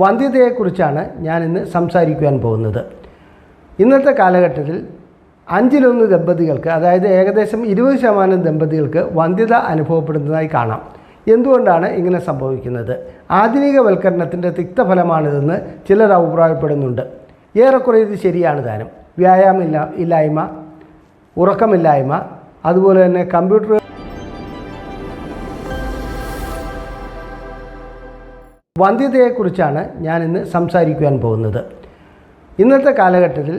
വന്ധ്യതയെക്കുറിച്ചാണ് ഞാനിന്ന് സംസാരിക്കുവാൻ പോകുന്നത്. ഇന്നത്തെ കാലഘട്ടത്തിൽ 1/5 ദമ്പതികൾക്ക്, അതായത് ഏകദേശം 20% ദമ്പതികൾക്ക് വന്ധ്യത അനുഭവപ്പെടുന്നതായി കാണാം. എന്തുകൊണ്ടാണ് ഇങ്ങനെ സംഭവിക്കുന്നത്? ആധുനികവൽക്കരണത്തിൻ്റെ തിക്തഫലമാണിതെന്ന് ചിലർ അഭിപ്രായപ്പെടുന്നുണ്ട്. ഏറെക്കുറെ ഇത് ശരിയാണ് താനും. വ്യായാമമില്ലായ്മ, ഉറക്കമില്ലായ്മ, അതുപോലെ തന്നെ കമ്പ്യൂട്ടർ വന്ധ്യതയെക്കുറിച്ചാണ് ഞാനിന്ന് സംസാരിക്കുവാൻ പോകുന്നത്. ഇന്നത്തെ കാലഘട്ടത്തിൽ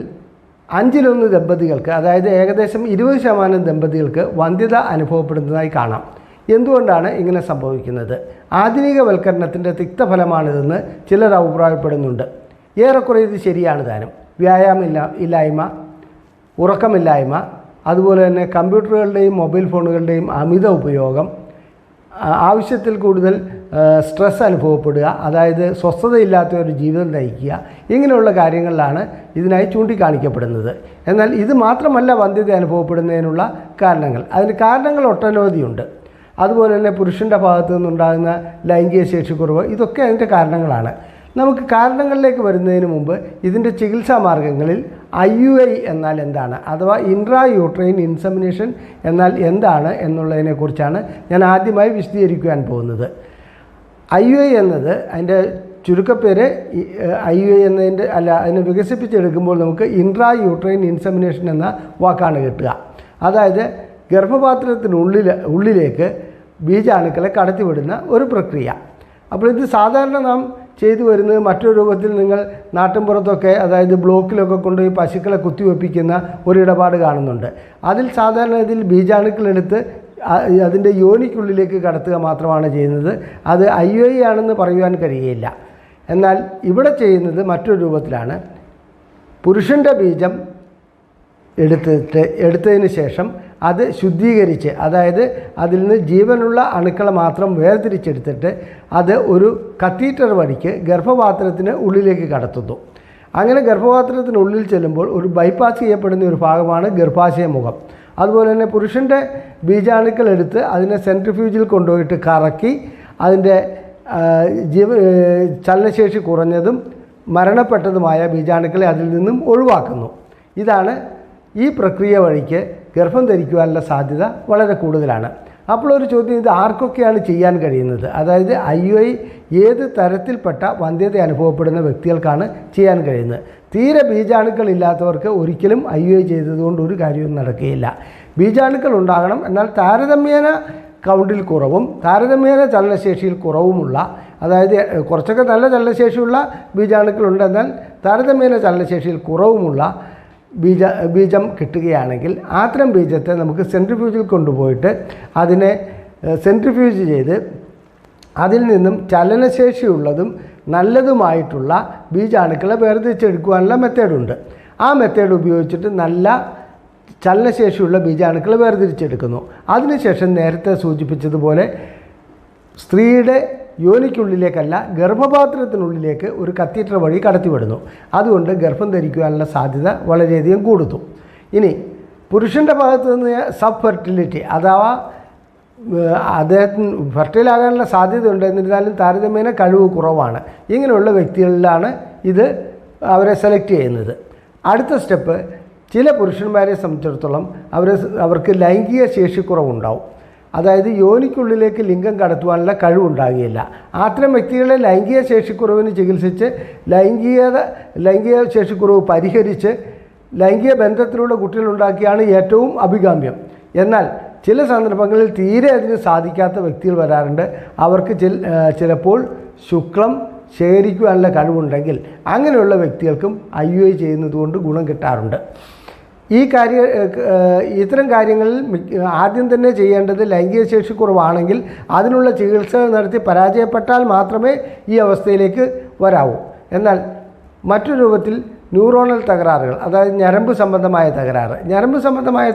1/5 ദമ്പതികൾക്ക്, അതായത് ഏകദേശം 20% ദമ്പതികൾക്ക് വന്ധ്യത അനുഭവപ്പെടുന്നതായി കാണാം. എന്തുകൊണ്ടാണ് ഇങ്ങനെ സംഭവിക്കുന്നത്? ആധുനികവൽക്കരണത്തിൻ്റെ തിക്തഫലമാണിതെന്ന് ചിലർ അഭിപ്രായപ്പെടുന്നുണ്ട്. ഏറെക്കുറെ ഇത് ശരിയാണ് താനും. വ്യായാമമില്ലായ്മ, ഉറക്കമില്ലായ്മ, അതുപോലെ തന്നെ കമ്പ്യൂട്ടറുകളുടെയും മൊബൈൽ ഫോണുകളുടെയും അമിത ഉപയോഗം, ആവശ്യത്തിൽ കൂടുതൽ സ്ട്രെസ് അനുഭവപ്പെടുക, അതായത് സ്വസ്ഥതയില്ലാത്ത ഒരു ജീവിതം നയിക്കുക, ഇങ്ങനെയുള്ള കാര്യങ്ങളിലാണ് ഇതിനായി ചൂണ്ടിക്കാണിക്കപ്പെടുന്നത്. എന്നാൽ ഇത് മാത്രമല്ല വന്ധ്യത അനുഭവപ്പെടുന്നതിനുള്ള കാരണങ്ങൾ. അതിന് കാരണങ്ങൾ ഒട്ടനവധിയുണ്ട്. അതുപോലെ തന്നെ പുരുഷൻ്റെ ഭാഗത്തു നിന്നുണ്ടാകുന്ന ലൈംഗിക ശേഷിക്കുറവ്, ഇതൊക്കെ അതിൻ്റെ കാരണങ്ങളാണ്. നമുക്ക് കാരണങ്ങളിലേക്ക് വരുന്നതിന് മുമ്പ് ഇതിൻ്റെ ചികിത്സാ മാർഗങ്ങളിൽ IUI എന്നാൽ എന്താണ്, അഥവാ ഇൻട്രാ യൂട്രൈൻ ഇൻസെമിനേഷൻ എന്നാൽ എന്താണ് എന്നുള്ളതിനെക്കുറിച്ചാണ് ഞാൻ ആദ്യമായി വിശദീകരിക്കുവാൻ പോകുന്നത്. IUI എന്നത് അതിൻ്റെ ചുരുക്കപ്പേര്. IUI എന്നതിൻ്റെ അതിനെ വികസിപ്പിച്ചെടുക്കുമ്പോൾ നമുക്ക് ഇൻട്രാ യൂട്രൈൻ ഇൻസെമിനേഷൻ എന്ന വാക്കാണ് കിട്ടുക. അതായത് ഗർഭപാത്രത്തിനുള്ളിലേക്ക് ബീജാണുക്കളെ കടത്തിവിടുന്ന ഒരു പ്രക്രിയ. അപ്പോൾ ഇത് സാധാരണ നാം ചെയ്തു വരുന്നത് മറ്റൊരു രൂപത്തിൽ നിങ്ങൾ നാട്ടിൻപുറത്തൊക്കെ, അതായത് ബ്ലോക്കിലൊക്കെ കൊണ്ടുപോയി പശുക്കളെ കുത്തിവെപ്പിക്കുന്ന ഒരു ഇടപാട് കാണുന്നുണ്ട്. അതിൽ സാധാരണ ഇതിൽ ബീജാണുക്കളെടുത്ത് അതിൻ്റെ യോനിക്കുള്ളിലേക്ക് കടത്തുക മാത്രമാണ് ചെയ്യുന്നത്. അത് IUI ആണെന്ന് പറയുവാൻ കഴിയുകയില്ല. എന്നാൽ ഇവിടെ ചെയ്യുന്നത് മറ്റൊരു രൂപത്തിലാണ്. പുരുഷൻ്റെ ബീജം എടുത്തതിന് ശേഷം അത് ശുദ്ധീകരിച്ച്, അതായത് അതിൽ നിന്ന് ജീവനുള്ള അണുക്കളെ മാത്രം വേർതിരിച്ചെടുത്തിട്ട് അത് ഒരു കത്തീറ്റർ വഴിക്ക് ഗർഭപാത്രത്തിന് ഉള്ളിലേക്ക് കടത്തുന്നു. അങ്ങനെ ഗർഭപാത്രത്തിനുള്ളിൽ ചെല്ലുമ്പോൾ ഒരു ബൈപ്പാസ് ചെയ്യപ്പെടുന്ന ഒരു ഭാഗമാണ് ഗർഭാശയ മുഖം. അതുപോലെ തന്നെ പുരുഷൻ്റെ ബീജാണുക്കൾ എടുത്ത് അതിനെ സെൻട്രിഫ്യൂജിൽ കൊണ്ടുപോയിട്ട് കറക്കി അതിൻ്റെ ചലനശേഷി കുറഞ്ഞതും മരണപ്പെട്ടതുമായ ബീജാണുക്കളെ അതിൽ നിന്നും ഒഴിവാക്കുന്നു. ഇതാണ് ഈ പ്രക്രിയ വഴിക്ക് ഗർഭം ധരിക്കുവാനുള്ള സാധ്യത വളരെ കൂടുതലാണ്. അപ്പോൾ ഒരു ചോദ്യം, ഇത് ആർക്കൊക്കെയാണ് ചെയ്യാൻ കഴിയുന്നത്? അതായത് IUI ഏത് തരത്തിൽപ്പെട്ട വന്ധ്യത അനുഭവപ്പെടുന്ന വ്യക്തികൾക്കാണ് ചെയ്യാൻ കഴിയുന്നത്? തീരെ ബീജാണുക്കൾ ഇല്ലാത്തവർക്ക് ഒരിക്കലും IUI ചെയ്തതുകൊണ്ട് ഒരു കാര്യവും നടക്കുകയില്ല. ബീജാണുക്കൾ ഉണ്ടാകണം, എന്നാൽ താരതമ്യേന കൗണ്ടിൽ കുറവും താരതമ്യേന ചലനശേഷിയിൽ കുറവുമുള്ള, അതായത് കുറച്ചൊക്കെ നല്ല ചലനശേഷിയുള്ള ബീജാണുക്കളുണ്ട്, എന്നാൽ താരതമ്യേന ചലനശേഷിയിൽ കുറവുമുള്ള ബീജം കിട്ടുകയാണെങ്കിൽ അത്തരം ബീജത്തെ നമുക്ക് സെൻട്രിഫ്യൂജിൽ കൊണ്ടുപോയിട്ട് അതിനെ സെൻട്രിഫ്യൂജ് ചെയ്ത് അതിൽ നിന്നും ചലനശേഷിയുള്ളതും നല്ലതുമായിട്ടുള്ള ബീജാണുക്കളെ വേർതിരിച്ചെടുക്കുവാനുള്ള മെത്തേഡുണ്ട്. ആ മെത്തേഡ് ഉപയോഗിച്ചിട്ട് നല്ല ചലനശേഷിയുള്ള ബീജാണുക്കളെ വേർതിരിച്ചെടുക്കുന്നു. അതിനുശേഷം നേരത്തെ സൂചിപ്പിച്ചതുപോലെ സ്ത്രീയുടെ യോനിക്കുള്ളിലേക്കല്ല, ഗർഭപാത്രത്തിനുള്ളിലേക്ക് ഒരു കത്തീറ്റർ വഴി കടത്തിവിടുന്നു. അതുകൊണ്ട് ഗർഭം ധരിക്കുവാനുള്ള സാധ്യത വളരെയധികം കൂടുന്നു. ഇനി പുരുഷൻ്റെ ഭാഗത്തു നിന്ന് സബ് ഫെർട്ടിലിറ്റി, അഥവാ അദ്ദേഹത്തിന് ഫെർട്ടൈലാകാനുള്ള സാധ്യത ഉണ്ട്, എന്നിരുന്നാലും താരതമ്യേന കഴിവ് കുറവാണ്. ഇങ്ങനെയുള്ള വ്യക്തികളിലാണ് ഇത് അവരെ സെലക്ട് ചെയ്യുന്നത്. അടുത്ത സ്റ്റെപ്പ്, ചില പുരുഷന്മാരെ സംബന്ധിച്ചിടത്തോളം അവർക്ക് ലൈംഗിക ശേഷിക്കുറവുണ്ടാവും. അതായത് യോനിക്കുള്ളിലേക്ക് ലിംഗം കടത്തുവാനുള്ള കഴിവുണ്ടാകുകയില്ല. അത്തരം വ്യക്തികളെ ലൈംഗിക ശേഷിക്കുറവിന് ചികിത്സിച്ച് ലൈംഗിക ശേഷിക്കുറവ് പരിഹരിച്ച് ലൈംഗിക ബന്ധത്തിലൂടെ കുട്ടികളുണ്ടാക്കിയാണ് ഏറ്റവും അഭികാമ്യം. എന്നാൽ ചില സന്ദർഭങ്ങളിൽ തീരെ അതിന് സാധിക്കാത്ത വ്യക്തികൾ വരാറുണ്ട്. അവർക്ക് ചിലപ്പോൾ ശുക്ലം ശേഖരിക്കുവാനുള്ള കഴിവുണ്ടെങ്കിൽ അങ്ങനെയുള്ള വ്യക്തികൾക്കും IUI ചെയ്യുന്നതുകൊണ്ട് ഗുണം കിട്ടാറുണ്ട്. ഇത്തരം കാര്യങ്ങളിൽ ആദ്യം തന്നെ ചെയ്യേണ്ടത്, ലൈംഗിക ശേഷിക്കുറവാണെങ്കിൽ അതിനുള്ള ചികിത്സ നടത്തി പരാജയപ്പെട്ടാൽ മാത്രമേ ഈ അവസ്ഥയിലേക്ക് വരാവൂ. എന്നാൽ മറ്റൊരു രൂപത്തിൽ ന്യൂറോണൽ തകരാറുകൾ, അതായത് ഞരമ്പ് സംബന്ധമായ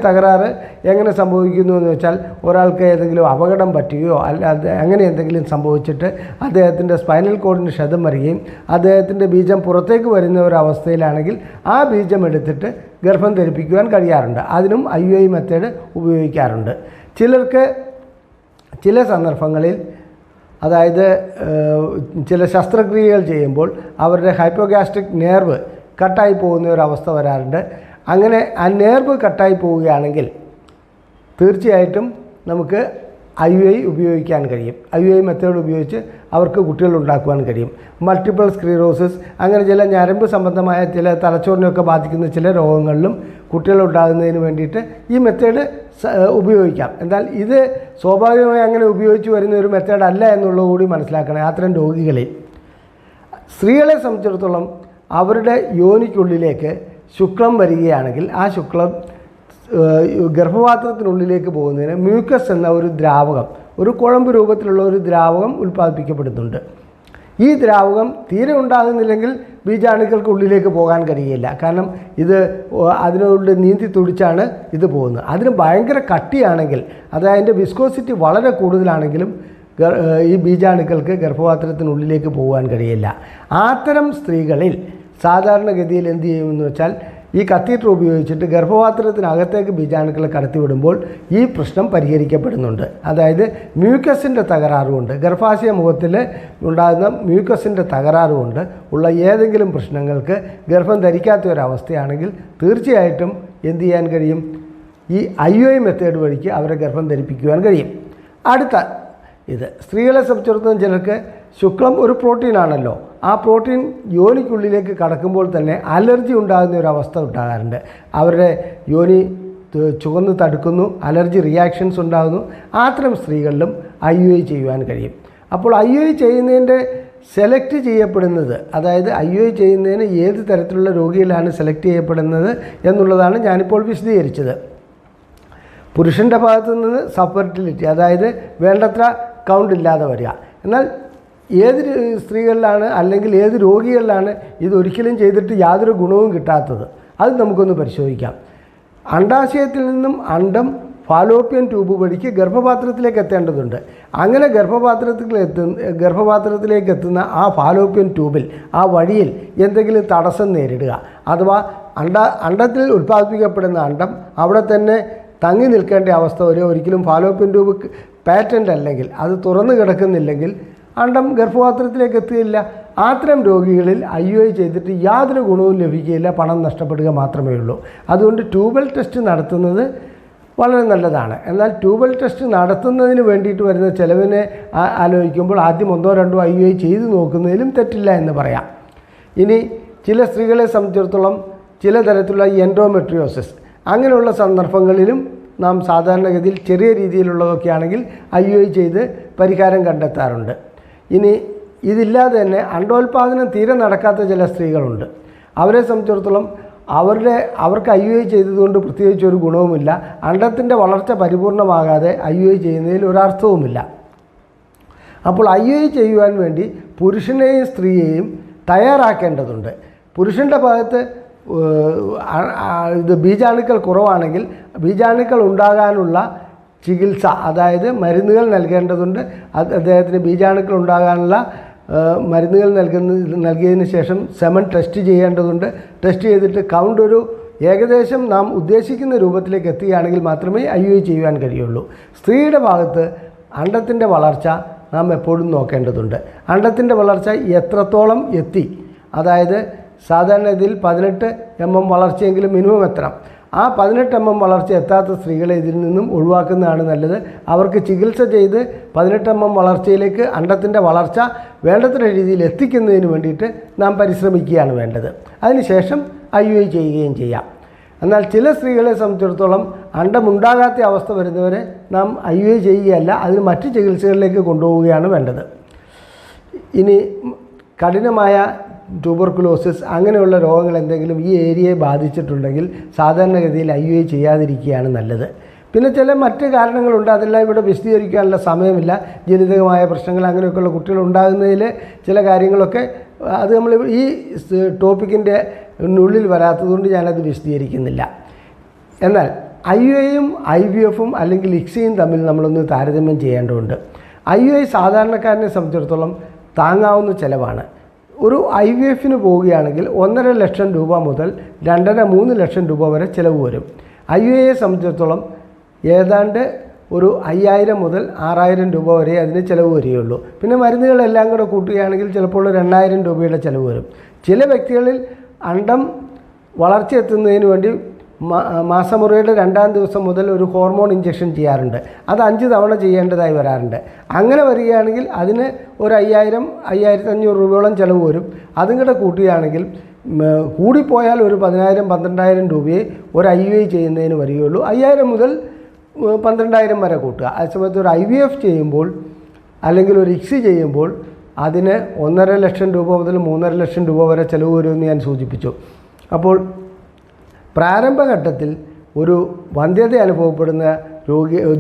തകരാറ് എങ്ങനെ സംഭവിക്കുന്നു എന്ന് വെച്ചാൽ, ഒരാൾക്ക് ഏതെങ്കിലും അപകടം പറ്റുകയോ അല്ലാതെ അങ്ങനെ എന്തെങ്കിലും സംഭവിച്ചിട്ട് അദ്ദേഹത്തിൻ്റെ സ്പൈനൽ കോഡിന് ക്ഷതം വരികയും അദ്ദേഹത്തിൻ്റെ ബീജം പുറത്തേക്ക് വരുന്ന ഒരവസ്ഥയിലാണെങ്കിൽ ആ ബീജം എടുത്തിട്ട് ഗർഭം ധരിപ്പിക്കുവാൻ കഴിയാറുണ്ട്. അതിനും IUI മെത്തേഡ് ഉപയോഗിക്കാറുണ്ട്. ചില സന്ദർഭങ്ങളിൽ അതായത് ചില ശസ്ത്രക്രിയകൾ ചെയ്യുമ്പോൾ അവരുടെ ഹൈപ്പോഗാസ്ട്രിക് നെർവ് കട്ടായി പോകുന്ന ഒരവസ്ഥ വരാറുണ്ട്. അങ്ങനെ ആ നെർവ് കട്ടായി പോവുകയാണെങ്കിൽ തീർച്ചയായിട്ടും നമുക്ക് IUI ഉപയോഗിക്കാൻ കഴിയും. IUI മെത്തേഡ് ഉപയോഗിച്ച് അവർക്ക് കുട്ടികൾ ഉണ്ടാക്കുവാൻ കഴിയും. മൾട്ടിപ്പിൾ സ്ക്ലീറോസിസ്, അങ്ങനെ ചില ഞരമ്പ് സംബന്ധമായ ചില തലച്ചോറിനെയൊക്കെ ബാധിക്കുന്ന ചില രോഗങ്ങളിലും കുട്ടികളുണ്ടാകുന്നതിന് വേണ്ടിയിട്ട് ഈ മെത്തേഡ് ഉപയോഗിക്കാം. എന്നാൽ ഇത് സ്വാഭാവികമായി അങ്ങനെ ഉപയോഗിച്ച് വരുന്ന ഒരു മെത്തേഡ് അല്ല എന്നുള്ളത് കൂടി മനസ്സിലാക്കണം. അത്തരം രോഗികളിൽ സ്ത്രീകളെ സംബന്ധിച്ചിടത്തോളം അവരുടെ യോനിക്കുള്ളിലേക്ക് ശുക്ലം വരികയാണെങ്കിൽ ആ ശുക്ലം ഗർഭപാത്രത്തിനുള്ളിലേക്ക് പോകുന്നതിന് മ്യൂക്കസ് എന്ന ഒരു ദ്രാവകം, ഒരു കുഴമ്പ് രൂപത്തിലുള്ള ഒരു ദ്രാവകം ഉൽപ്പാദിപ്പിക്കപ്പെടുന്നുണ്ട്. ഈ ദ്രാവകം തീരെ ഉണ്ടാകുന്നില്ലെങ്കിൽ ബീജാണുക്കൾക്ക് ഉള്ളിലേക്ക് പോകാൻ കഴിയില്ല. കാരണം ഇത് അതിനുള്ളിൽ നീന്തി തുടിച്ചാണ് ഇത് പോകുന്നത്. അതിന് ഭയങ്കര കട്ടിയാണെങ്കിൽ, അതായത് അതിൻ്റെ വിസ്കോസിറ്റി വളരെ കൂടുതലാണെങ്കിലും ഈ ബീജാണുക്കൾക്ക് ഗർഭപാത്രത്തിനുള്ളിലേക്ക് പോകാൻ കഴിയില്ല. അത്തരം സ്ത്രീകളിൽ സാധാരണഗതിയിൽ എന്ത് ചെയ്യുമെന്ന് വെച്ചാൽ ഈ കത്തീറ്റർ ഉപയോഗിച്ചിട്ട് ഗർഭപാത്രത്തിനകത്തേക്ക് ബീജാണുക്കളെ കടത്തിവിടുമ്പോൾ ഈ പ്രശ്നം പരിഹരിക്കപ്പെടുന്നുണ്ട്. അതായത് മ്യൂക്കസിൻ്റെ തകരാറുകൊണ്ട്, ഗർഭാശയ മുഖത്തിൽ ഉണ്ടാകുന്ന മ്യൂക്കസിൻ്റെ തകരാറുകൊണ്ട് ഉള്ള ഏതെങ്കിലും പ്രശ്നങ്ങൾക്ക് ഗർഭം ധരിക്കാത്ത ഒരവസ്ഥയാണെങ്കിൽ തീർച്ചയായിട്ടും എന്ത് ചെയ്യാൻ കഴിയും? ഈ IUI മെത്തേഡ് വഴിക്ക് അവരെ ഗർഭം ധരിപ്പിക്കുവാൻ കഴിയും. അടുത്ത ഇത് സ്ത്രീകളെ സംബന്ധിച്ചിടത്തോളം ചിലർക്ക് ശുക്ലം ഒരു പ്രോട്ടീനാണല്ലോ. ആ പ്രോട്ടീൻ യോനിക്കുള്ളിലേക്ക് കടക്കുമ്പോൾ തന്നെ അലർജി ഉണ്ടാകുന്ന ഒരവസ്ഥ ഉണ്ടാകാറുണ്ട്. അവരുടെ യോനി ചുവന്ന് തടുക്കുന്നു, അലർജി റിയാക്ഷൻസ് ഉണ്ടാകുന്നു. അത്തരം സ്ത്രീകളിലും IUI ചെയ്യുവാൻ കഴിയും. അപ്പോൾ IUI ചെയ്യുന്നതിൻ്റെ സെലക്ട് ചെയ്യപ്പെടുന്നത്, അതായത് IUI ചെയ്യുന്നതിന് ഏത് തരത്തിലുള്ള രോഗികളാണ് സെലക്ട് ചെയ്യപ്പെടുന്നത് എന്നുള്ളതാണ് ഞാനിപ്പോൾ വിശദീകരിച്ചത്. പുരുഷൻ്റെ ഭാഗത്തു നിന്ന് സബ്ഫെർട്ടിലിറ്റി, അതായത് വേണ്ടത്ര കൗണ്ട് ഇല്ലാതെ വരിക. എന്നാൽ ഏത് സ്ത്രീകളിലാണ് അല്ലെങ്കിൽ ഏത് രോഗികളിലാണ് ഇതൊരിക്കലും ചെയ്തിട്ട് യാതൊരു ഗുണവും കിട്ടാത്തത്? അത് നമുക്കൊന്ന് പരിശോധിക്കാം. അണ്ഡാശയത്തിൽ നിന്നും അണ്ഡം ഫാലോപ്പിയൻ ട്യൂബ് വഴിക്ക് ഗർഭപാത്രത്തിലേക്ക് എത്തേണ്ടതുണ്ട്. അങ്ങനെ ഗർഭപാത്രത്തിലേക്ക് എത്തുന്ന ആ ഫാലോപ്പിയൻ ട്യൂബിൽ, ആ വഴിയിൽ എന്തെങ്കിലും തടസ്സം നേരിടുക, അഥവാ അണ്ഡത്തിൽ ഉൽപ്പാദിപ്പിക്കപ്പെടുന്ന അണ്ഡം അവിടെ തന്നെ തങ്ങി നിൽക്കേണ്ട അവസ്ഥ ഒരിക്കലും ഫാലോപ്പിയൻ ട്യൂബ് പാറ്റൻ്റ് അല്ലെങ്കിൽ അത് തുറന്നു കിടക്കുന്നില്ലെങ്കിൽ അണ്ഡം ഗർഭപാത്രത്തിലേക്ക് എത്തുകയില്ല. അത്തരം രോഗികളിൽ IUI ചെയ്തിട്ട് യാതൊരു ഗുണവും ലഭിക്കുകയില്ല, പണം നഷ്ടപ്പെടുക മാത്രമേ ഉള്ളൂ. അതുകൊണ്ട് ട്യൂബൽ ടെസ്റ്റ് നടത്തുന്നത് വളരെ നല്ലതാണ്. എന്നാൽ ട്യൂബൽ ടെസ്റ്റ് നടത്തുന്നതിന് വേണ്ടിയിട്ട് വരുന്ന ചിലവിനെ ആലോചിക്കുമ്പോൾ ആദ്യം 1-2 IUI ചെയ്ത് നോക്കുന്നതിലും തെറ്റില്ല എന്ന് പറയാം. ഇനി ചില സ്ത്രീകളെ സംബന്ധിച്ചിടത്തോളം ചില തരത്തിലുള്ള എൻഡോമെട്രിയോസിസ്, അങ്ങനെയുള്ള സന്ദർഭങ്ങളിലും നാം സാധാരണഗതിയിൽ ചെറിയ രീതിയിലുള്ളതൊക്കെ ആണെങ്കിൽ IUI ചെയ്ത് പരിഹാരം കണ്ടെത്താറുണ്ട്. ഇനി ഇതില്ലാതെ തന്നെ അണ്ഡോൽപാദനം തീരെ നടക്കാത്ത ചില സ്ത്രീകളുണ്ട്. അവരെ സംബന്ധിച്ചിടത്തോളം അവർക്ക് IUI ചെയ്തതുകൊണ്ട് പ്രത്യേകിച്ച് ഒരു ഗുണവുമില്ല. അണ്ഡത്തിൻ്റെ വളർച്ച പരിപൂർണമാകാതെ IUI ചെയ്യുന്നതിൽ ഒരർത്ഥവുമില്ല. അപ്പോൾ IUI ചെയ്യുവാൻ വേണ്ടി പുരുഷനെയും സ്ത്രീയെയും തയ്യാറാക്കേണ്ടതുണ്ട്. പുരുഷൻ്റെ ഭാഗത്ത് ഇത് ബീജാണുക്കൾ കുറവാണെങ്കിൽ ബീജാണുക്കൾ ഉണ്ടാകാനുള്ള ചികിത്സ, അതായത് മരുന്നുകൾ നൽകേണ്ടതുണ്ട്. അദ്ദേഹത്തിന് ബീജാണുക്കൾ ഉണ്ടാകാനുള്ള മരുന്നുകൾ നൽകിയതിന് ശേഷം സെമൻ ടെസ്റ്റ് ചെയ്യേണ്ടതുണ്ട്. ടെസ്റ്റ് ചെയ്തിട്ട് കൗണ്ട് ഒരു ഏകദേശം നാം ഉദ്ദേശിക്കുന്ന രൂപത്തിലേക്ക് എത്തുകയാണെങ്കിൽ മാത്രമേ IUI ചെയ്യുവാൻ കഴിയുള്ളൂ. സ്ത്രീയുടെ ഭാഗത്ത് അണ്ഡത്തിൻ്റെ വളർച്ച നാം എപ്പോഴും നോക്കേണ്ടതുണ്ട്. അണ്ഡത്തിൻ്റെ വളർച്ച എത്രത്തോളം എത്തി, അതായത് സാധാരണ ഇതിൽ 18 mm വളർച്ചയെങ്കിലും മിനിമം എത്തണം. ആ 18 mm വളർച്ച എത്താത്ത സ്ത്രീകളെ ഇതിൽ നിന്നും ഒഴിവാക്കുന്നതാണ് നല്ലത്. അവർക്ക് ചികിത്സ ചെയ്ത് 18 mm വളർച്ചയിലേക്ക് അണ്ഡത്തിൻ്റെ വളർച്ച വേണ്ടത്ര രീതിയിൽ എത്തിക്കുന്നതിന് വേണ്ടിയിട്ട് നാം പരിശ്രമിക്കുകയാണ് വേണ്ടത്. അതിനുശേഷം IUI ചെയ്യുകയും ചെയ്യാം. എന്നാൽ ചില സ്ത്രീകളെ സംബന്ധിച്ചിടത്തോളം അണ്ഡമുണ്ടാകാത്ത അവസ്ഥ വരുന്നവരെ നാം IUI ചെയ്യുകയല്ല, അതിന് മറ്റ് ചികിത്സകളിലേക്ക് കൊണ്ടുപോവുകയാണ് വേണ്ടത്. ഇനി കഠിനമായ ട്യൂബർക്കുലോസിസ് അങ്ങനെയുള്ള രോഗങ്ങൾ എന്തെങ്കിലും ഈ ഏരിയയെ ബാധിച്ചിട്ടുണ്ടെങ്കിൽ സാധാരണഗതിയിൽ IUI ചെയ്യാതിരിക്കുകയാണ് നല്ലത്. പിന്നെ ചില മറ്റ് കാരണങ്ങളുണ്ട്, അതെല്ലാം ഇവിടെ വിശദീകരിക്കാനുള്ള സമയമില്ല. ജനിതകമായ പ്രശ്നങ്ങൾ അങ്ങനെയൊക്കെയുള്ള കുട്ടികൾ ഉണ്ടാകുന്നതിൽ ചില കാര്യങ്ങളൊക്കെ അത് നമ്മൾ ഈ ടോപ്പിക്കിൻ്റെ ഉള്ളിൽ വരാത്തതുകൊണ്ട് ഞാനത് വിശദീകരിക്കുന്നില്ല. എന്നാൽ IUIയും IVFും അല്ലെങ്കിൽ ICSIയും തമ്മിൽ നമ്മളൊന്ന് താരതമ്യം ചെയ്യേണ്ടതുണ്ട്. IUI സാധാരണക്കാരനെ സംബന്ധിച്ചിടത്തോളം താങ്ങാവുന്ന ചിലവാണ്. ഒരു IVFന് പോവുകയാണെങ്കിൽ 1.5 ലക്ഷം രൂപ മുതൽ 2.5-3 ലക്ഷം രൂപ വരെ ചിലവ് വരും. IUIയെ സംബന്ധിച്ചിടത്തോളം ഏതാണ്ട് ഒരു 5000 മുതൽ 6000 രൂപ വരെ അതിന് ചിലവ് വരികയുള്ളൂ. പിന്നെ മരുന്നുകളെല്ലാം കൂടെ കൂട്ടുകയാണെങ്കിൽ ചിലപ്പോൾ 2000 രൂപയുടെ ചിലവ് വരും. ചില വ്യക്തികളിൽ അണ്ടം വളർച്ച എത്തുന്നതിന് വേണ്ടി മാസമുറയുടെ 2-ാം ദിവസം മുതൽ ഒരു ഹോർമോൺ ഇഞ്ചക്ഷൻ ചെയ്യാറുണ്ട്. അത് 5 തവണ ചെയ്യേണ്ടതായി വരാറുണ്ട്. അങ്ങനെ വരികയാണെങ്കിൽ അതിന് ഒരു 5000-5500 രൂപയോളം ചിലവ് വരും. അതും കൂടെ കൂട്ടുകയാണെങ്കിൽ കൂടിപ്പോയാൽ ഒരു 10000-12000 രൂപയെ ഒരു IUI ചെയ്യുന്നതിന് വരികയുള്ളൂ. 5000 മുതൽ 12000 വരെ കൂട്ടുക. അതേസമയത്ത് ഒരു IVF ചെയ്യുമ്പോൾ അല്ലെങ്കിൽ ഒരു ICSI ചെയ്യുമ്പോൾ അതിന് 1.5 ലക്ഷം രൂപ മുതൽ 3.5 ലക്ഷം രൂപ വരെ ചിലവ് വരുമെന്ന് ഞാൻ സൂചിപ്പിച്ചു. അപ്പോൾ പ്രാരംഭഘട്ടത്തിൽ ഒരു വന്ധ്യത അനുഭവപ്പെടുന്ന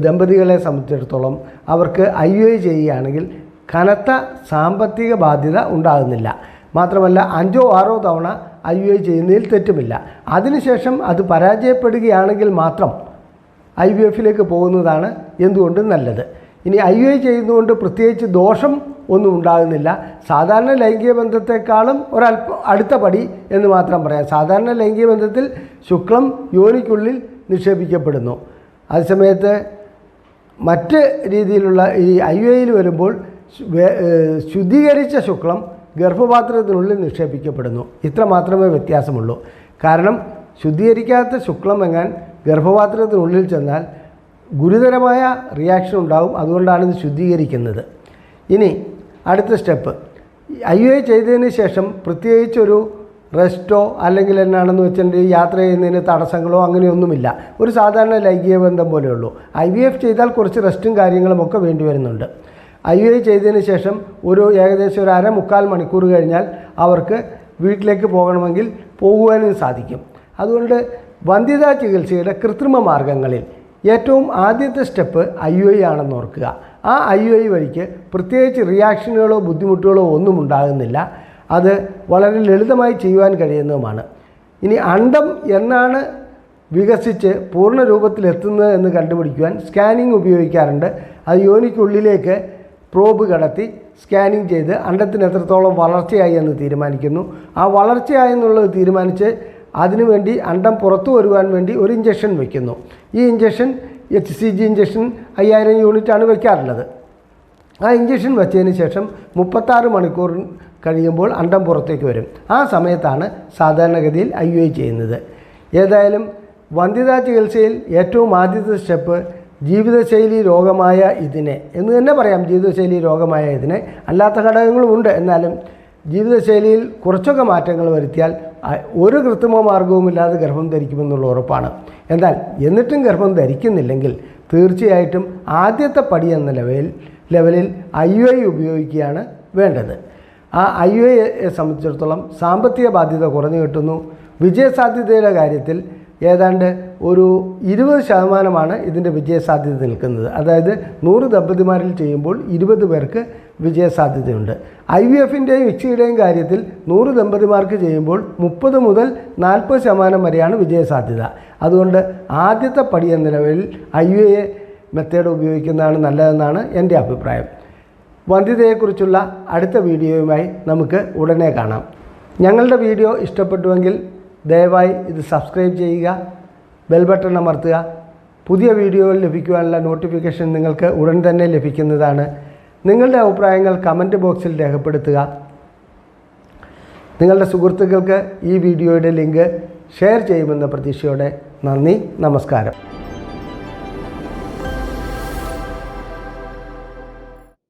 ദമ്പതികളെ സംബന്ധിച്ചിടത്തോളം അവർക്ക് IUI ചെയ്യുകയാണെങ്കിൽ കനത്ത സാമ്പത്തിക ബാധ്യത ഉണ്ടാകുന്നില്ല. മാത്രമല്ല 5-6 തവണ IUI ചെയ്യുന്നതിൽ തെറ്റുമില്ല. അതിനുശേഷം അത് പരാജയപ്പെടുകയാണെങ്കിൽ മാത്രം IVFിലേക്ക് പോകുന്നതാണ് എന്തുകൊണ്ടും നല്ലത്. ഇനി IUI ചെയ്യുന്നതുകൊണ്ട് പ്രത്യേകിച്ച് ദോഷം ഒന്നും ഉണ്ടാകുന്നില്ല. സാധാരണ ലൈംഗിക ബന്ധത്തെക്കാളും ഒരല്പം അടുത്ത പടി എന്ന് മാത്രം പറയാം. സാധാരണ ലൈംഗിക ബന്ധത്തിൽ ശുക്ലം യോനിക്കുള്ളിൽ നിക്ഷേപിക്കപ്പെടുന്നു. അതേസമയത്ത് മറ്റ് രീതിയിലുള്ള ഈ IUIയിൽ വരുമ്പോൾ ശുദ്ധീകരിച്ച ശുക്ലം ഗർഭപാത്രത്തിനുള്ളിൽ നിക്ഷേപിക്കപ്പെടുന്നു. ഇത്ര മാത്രമേ വ്യത്യാസമുള്ളൂ. കാരണം ശുദ്ധീകരിക്കാത്ത ശുക്ലം എങ്ങാൻ ഗർഭപാത്രത്തിനുള്ളിൽ ചെന്നാൽ ഗുരുതരമായ റിയാക്ഷൻ ഉണ്ടാകും. അതുകൊണ്ടാണ് ഇത് ശുദ്ധീകരിക്കുന്നത്. ഇനി അടുത്ത സ്റ്റെപ്പ്, IUI ചെയ്തതിന് ശേഷം പ്രത്യേകിച്ചൊരു റെസ്റ്റോ അല്ലെങ്കിൽ എന്നാണെന്ന് വെച്ചിട്ടുണ്ടെങ്കിൽ യാത്ര ചെയ്യുന്നതിന് തടസ്സങ്ങളോ അങ്ങനെയൊന്നുമില്ല. ഒരു സാധാരണ ലൈംഗിക ബന്ധം പോലെയുള്ളൂ. IVF ചെയ്താൽ കുറച്ച് റെസ്റ്റും കാര്യങ്ങളും ഒക്കെ വേണ്ടി വരുന്നുണ്ട്. IUI ചെയ്തതിന് ശേഷം ഏകദേശം ഒരു 1/4-3/4 മണിക്കൂർ കഴിഞ്ഞാൽ അവർക്ക് വീട്ടിലേക്ക് പോകണമെങ്കിൽ പോകുവാനും സാധിക്കും. അതുകൊണ്ട് വന്ധ്യതാ ചികിത്സയുടെ കൃത്രിമ മാർഗങ്ങളിൽ ഏറ്റവും ആദ്യത്തെ സ്റ്റെപ്പ് IUI ആണെന്ന് ഓർക്കുക. ആ IUI വഴിക്ക് പ്രത്യേകിച്ച് റിയാക്ഷനുകളോ ബുദ്ധിമുട്ടുകളോ ഒന്നും ഉണ്ടാകുന്നില്ല. അത് വളരെ ലളിതമായി ചെയ്യുവാൻ കഴിയുന്നതുമാണ്. ഇനി അണ്ടം എന്നാണ് വികസിച്ച് പൂർണ്ണ രൂപത്തിലെത്തുന്നത് എന്ന് കണ്ടുപിടിക്കുവാൻ സ്കാനിങ് ഉപയോഗിക്കാറുണ്ട്. അത് യോനിക്കുള്ളിലേക്ക് പ്രോബ് കടത്തി സ്കാനിങ് ചെയ്ത് അണ്ടത്തിന് എത്രത്തോളം വളർച്ചയായി എന്ന് തീരുമാനിക്കുന്നു. ആ വളർച്ചയായി എന്നുള്ളത് തീരുമാനിച്ച് അതിനുവേണ്ടി അണ്ടം പുറത്തു വരുവാൻ വേണ്ടി ഒരു ഇഞ്ചക്ഷൻ വയ്ക്കുന്നു. ഈ ഇഞ്ചക്ഷൻ HCG ഇഞ്ചക്ഷൻ 5000 യൂണിറ്റാണ് വയ്ക്കാറുള്ളത്. ആ ഇഞ്ചക്ഷൻ വച്ചതിന് ശേഷം 36 മണിക്കൂർ കഴിയുമ്പോൾ അണ്ടം പുറത്തേക്ക് വരും. ആ സമയത്താണ് സാധാരണഗതിയിൽ IUI ചെയ്യുന്നത്. ഏതായാലും വന്ധ്യതാ ചികിത്സയിൽ ഏറ്റവും ആദ്യത്തെ സ്റ്റെപ്പ് ജീവിതശൈലി രോഗമായ ഇതിനെ എന്ന് തന്നെ പറയാം. ജീവിതശൈലി രോഗമായ ഇതിനെ അല്ലാത്ത ഘടകങ്ങളുമുണ്ട്. എന്നാലും ജീവിതശൈലിയിൽ കുറച്ചൊക്കെ മാറ്റങ്ങൾ വരുത്തിയാൽ ഒരു കൃത്രിമ മാർഗവുമില്ലാതെ ഗർഭം ധരിക്കുമെന്നുള്ള ഉറപ്പാണ്. എന്നാൽ എന്നിട്ടും ഗർഭം ധരിക്കുന്നില്ലെങ്കിൽ തീർച്ചയായിട്ടും ആദ്യത്തെ പടി എന്ന ലെവലിൽ IUI ഉപയോഗിക്കുകയാണ് വേണ്ടത്. ആ IUIയെ സംബന്ധിച്ചിടത്തോളം സാമ്പത്തിക ബാധ്യത കുറഞ്ഞു കിട്ടുന്നു. വിജയസാധ്യതയുടെ കാര്യത്തിൽ ഏതാണ്ട് ഒരു 20% ഇതിൻ്റെ വിജയസാധ്യത നിൽക്കുന്നത്. അതായത് 100 ദമ്പതിമാരിൽ ചെയ്യുമ്പോൾ 20 പേർക്ക് വിജയസാധ്യതയുണ്ട്. IVFിൻ്റെയും ICSIയുടെയും കാര്യത്തിൽ 100 ദമ്പതിമാർക്ക് ചെയ്യുമ്പോൾ 30 മുതൽ 40% വരെയാണ് വിജയസാധ്യത. അതുകൊണ്ട് ആദ്യത്തെ പടി എന്ന നിലയിൽ IUI മെത്തേഡ് ഉപയോഗിക്കുന്നതാണ് നല്ലതെന്നാണ് എൻ്റെ അഭിപ്രായം. വന്ധ്യതയെക്കുറിച്ചുള്ള അടുത്ത വീഡിയോയുമായി നമുക്ക് ഉടനെ കാണാം. ഞങ്ങളുടെ വീഡിയോ ഇഷ്ടപ്പെട്ടുവെങ്കിൽ ദയവായി ഇത് സബ്സ്ക്രൈബ് ചെയ്യുക, ബെൽ ബട്ടൺ അമർത്തുക. പുതിയ വീഡിയോകൾ ലഭിക്കുവാനുള്ള നോട്ടിഫിക്കേഷൻ നിങ്ങൾക്ക് ഉടൻ തന്നെ ലഭിക്കുന്നതാണ്. നിങ്ങളുടെ അഭിപ്രായങ്ങൾ കമൻറ്റ് ബോക്സിൽ രേഖപ്പെടുത്തുക. നിങ്ങളുടെ സുഹൃത്തുക്കൾക്ക് ഈ വീഡിയോയുടെ ലിങ്ക് ഷെയർ ചെയ്യുമെന്ന പ്രതീക്ഷയോടെ നന്ദി, നമസ്കാരം.